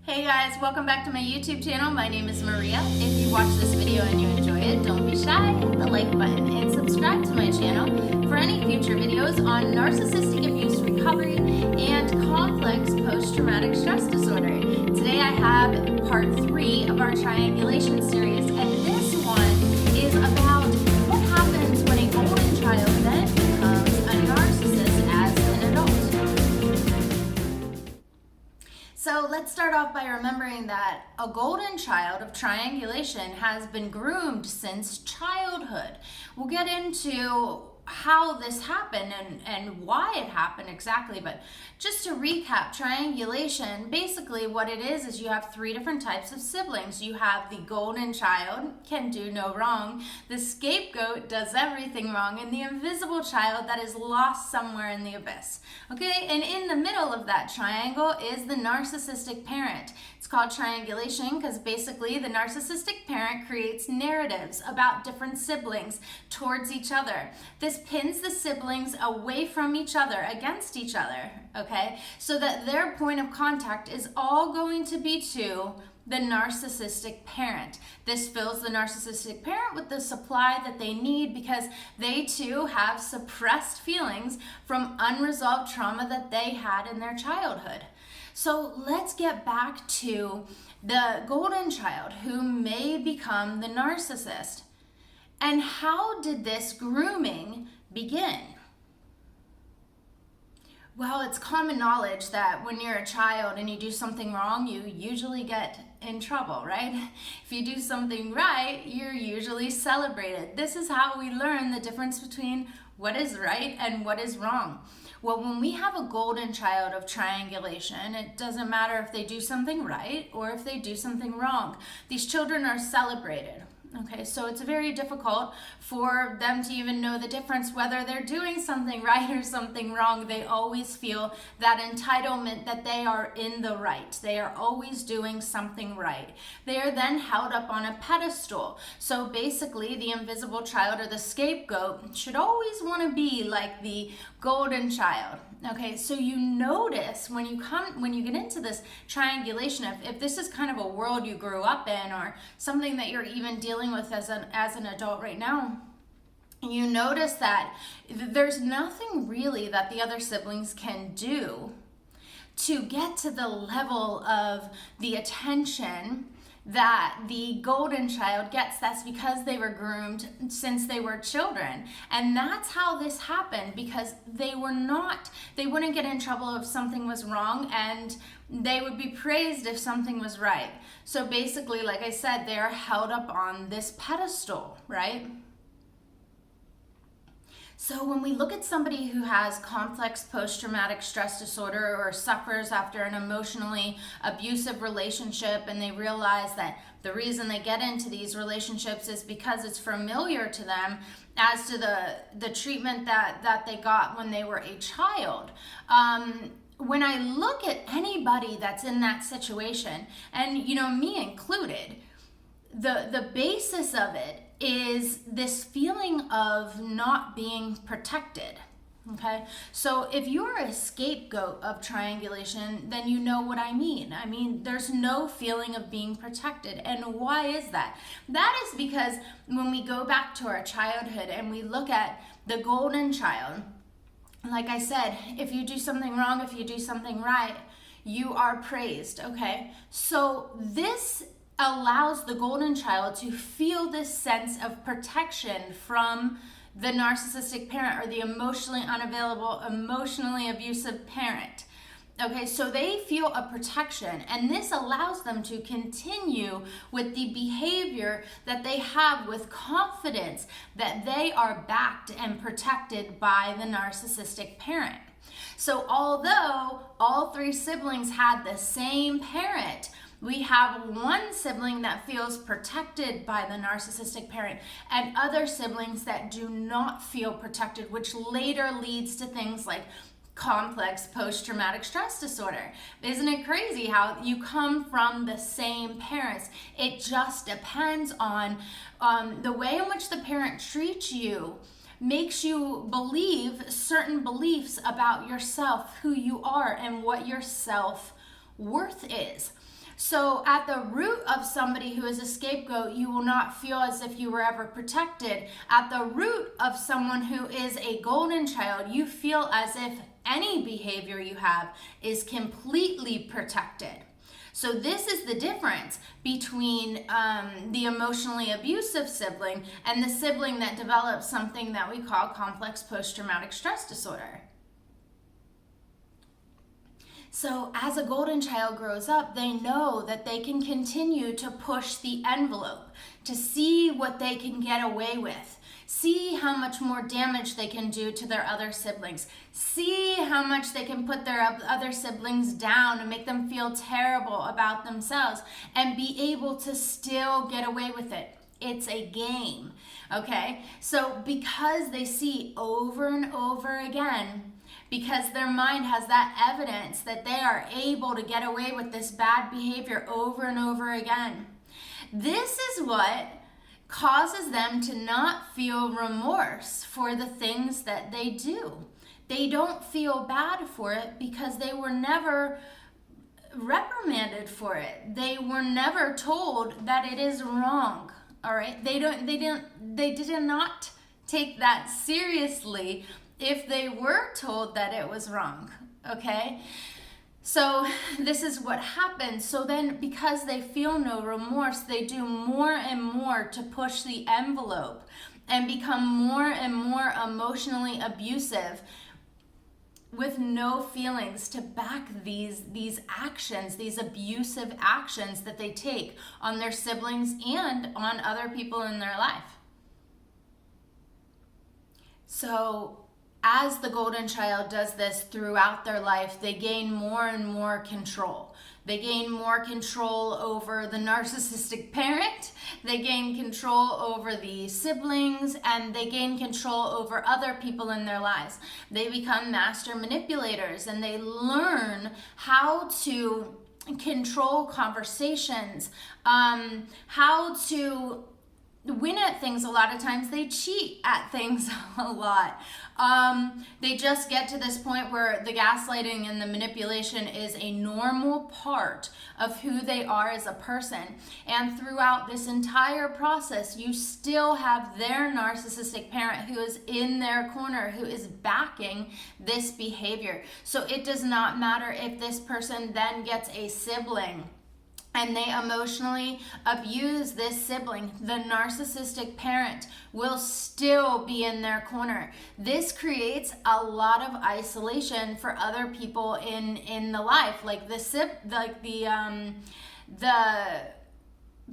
Hey guys, welcome back to my YouTube channel. My name is Maria. If you watch this video and you enjoy it, don't be shy, hit the like button and subscribe to my channel for any future videos on narcissistic abuse recovery and complex post-traumatic stress disorder. Today I have part 3 of our Triangulation series, and this one is about what happens when a golden child then becomes a narcissist as an adult. So let's start off by remembering that a golden child of triangulation has been groomed since childhood. We'll get into how this happened and why it happened exactly, but just to recap, triangulation, basically what it is you have 3 different types of siblings. You have the golden child, can do no wrong, the scapegoat does everything wrong, and the invisible child that is lost somewhere in the abyss. Okay, and in the middle of that triangle is the narcissistic parent. It's called triangulation because basically the narcissistic parent creates narratives about different siblings towards each other. This pins the siblings away from each other, against each other, okay? So that their point of contact is all going to be to the narcissistic parent. This fills the narcissistic parent with the supply that they need because they too have suppressed feelings from unresolved trauma that they had in their childhood. So let's get back to the golden child who may become the narcissist. And how did this grooming begin? Well, it's common knowledge that when you're a child and you do something wrong, you usually get in trouble, right? If you do something right, you're usually celebrated. This is how we learn the difference between what is right and what is wrong. Well, when we have a golden child of triangulation, it doesn't matter if they do something right or if they do something wrong. These children are celebrated. Okay, so it's very difficult for them to even know the difference whether they're doing something right or something wrong. They always feel that entitlement that they are in the right. They are always doing something right. They are then held up on a pedestal. So basically, the invisible child or the scapegoat should always want to be like the golden child. Okay, so you notice when you get into this triangulation, if this is kind of a world you grew up in or something that you're even dealing with as an adult right now, you notice that there's nothing really that the other siblings can do to get to the level of the attention that the golden child gets. That's because they were groomed since they were children. And that's how this happened, because they wouldn't get in trouble if something was wrong, and they would be praised if something was right. So basically, like I said, they are held up on this pedestal, right? So when we look at somebody who has complex post-traumatic stress disorder or suffers after an emotionally abusive relationship, and they realize that the reason they get into these relationships is because it's familiar to them as to the treatment that they got when they were a child. When I look at anybody that's in that situation, and me included, the basis of it is this feeling of not being protected. Okay, so if you're a scapegoat of triangulation, then you know what I mean. I mean, there's no feeling of being protected. And why is that? That is because when we go back to our childhood and we look at the golden child, like I said, if you do something wrong, if you do something right, you are praised. Okay, so this allows the golden child to feel this sense of protection from the narcissistic parent or the emotionally unavailable, emotionally abusive parent. Okay, so they feel a protection, and this allows them to continue with the behavior that they have with confidence that they are backed and protected by the narcissistic parent. So although all 3 siblings had the same parent, we have one sibling that feels protected by the narcissistic parent and other siblings that do not feel protected, which later leads to things like complex post-traumatic stress disorder. Isn't it crazy how you come from the same parents? It just depends on the way in which the parent treats you, makes you believe certain beliefs about yourself, who you are, and what your self-worth is. So at the root of somebody who is a scapegoat, you will not feel as if you were ever protected. At the root of someone who is a golden child, you feel as if any behavior you have is completely protected. So this is the difference between the emotionally abusive sibling and the sibling that develops something that we call complex post-traumatic stress disorder. So as a golden child grows up, they know that they can continue to push the envelope, to see what they can get away with, see how much more damage they can do to their other siblings, see how much they can put their other siblings down and make them feel terrible about themselves, and be able to still get away with it. It's a game, okay? So because they see over and over again, because their mind has that evidence that they are able to get away with this bad behavior over and over again, this is what causes them to not feel remorse for the things that they do. They don't feel bad for it because they were never reprimanded for it. They were never told that it is wrong. All right? They did not take that seriously if they were told that it was wrong. Okay? So this is what happens. So then because they feel no remorse, they do more and more to push the envelope and become more and more emotionally abusive with no feelings to back these actions, these abusive actions that they take on their siblings and on other people in their life. So as the golden child does this throughout their life, they gain more and more control. They gain more control over the narcissistic parent, they gain control over the siblings, and they gain control over other people in their lives. They become master manipulators, and they learn how to control conversations, how to win at things. A lot of times they cheat at things a lot. They just get to this point where the gaslighting and the manipulation is a normal part of who they are as a person. And throughout this entire process, you still have their narcissistic parent who is in their corner, who is backing this behavior. So it does not matter if this person then gets a sibling and they emotionally abuse this sibling, the narcissistic parent will still be in their corner. This creates a lot of isolation for other people in the life, like the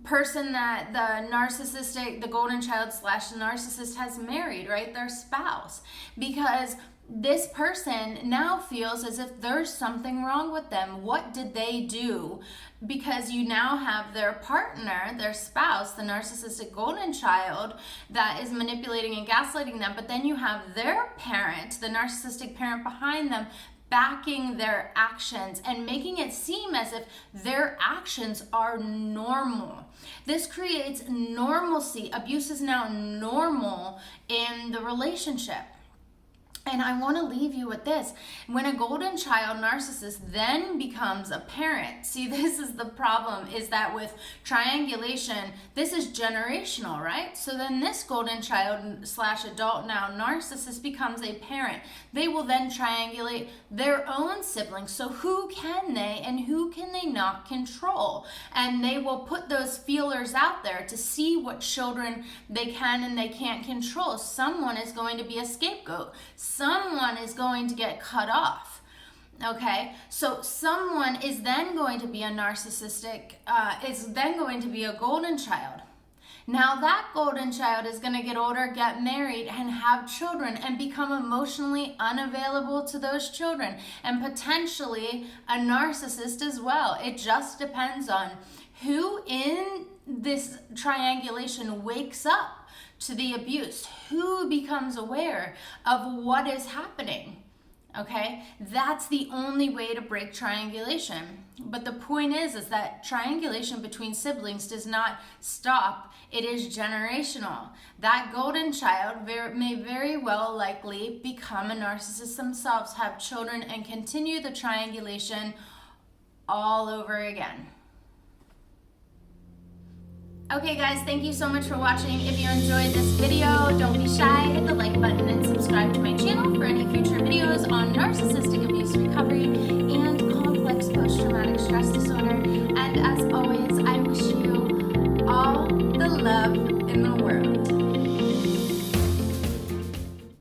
person that the golden child / narcissist has married, right? Their spouse, because this person now feels as if there's something wrong with them. What did they do? Because you now have their partner, their spouse, the narcissistic golden child that is manipulating and gaslighting them, but then you have their parent, the narcissistic parent behind them, backing their actions and making it seem as if their actions are normal. This creates normalcy. Abuse is now normal in the relationship. And I want to leave you with this. When a golden child narcissist then becomes a parent, see, this is the problem, is that with triangulation, this is generational, right? So then this golden child / adult now narcissist becomes a parent. They will then triangulate their own siblings. So who can they and who can they not control? And they will put those feelers out there to see what children they can and they can't control. Someone is going to be a scapegoat. Someone is going to get cut off, okay? So someone is then going to be a narcissistic, is then going to be a golden child. Now that golden child is going to get older, get married, and have children and become emotionally unavailable to those children, and potentially a narcissist as well. It just depends on who in this triangulation wakes up to the abuse, who becomes aware of what is happening, okay? That's the only way to break triangulation. But the point is that triangulation between siblings does not stop. It is generational. That golden child may very well likely become a narcissist themselves, have children, and continue the triangulation all over again. Okay guys, thank you so much for watching. If you enjoyed this video, don't be shy, hit the like button and subscribe to my channel for any future videos on narcissistic abuse recovery and complex post-traumatic stress disorder. And as always, I wish you all the love in the world.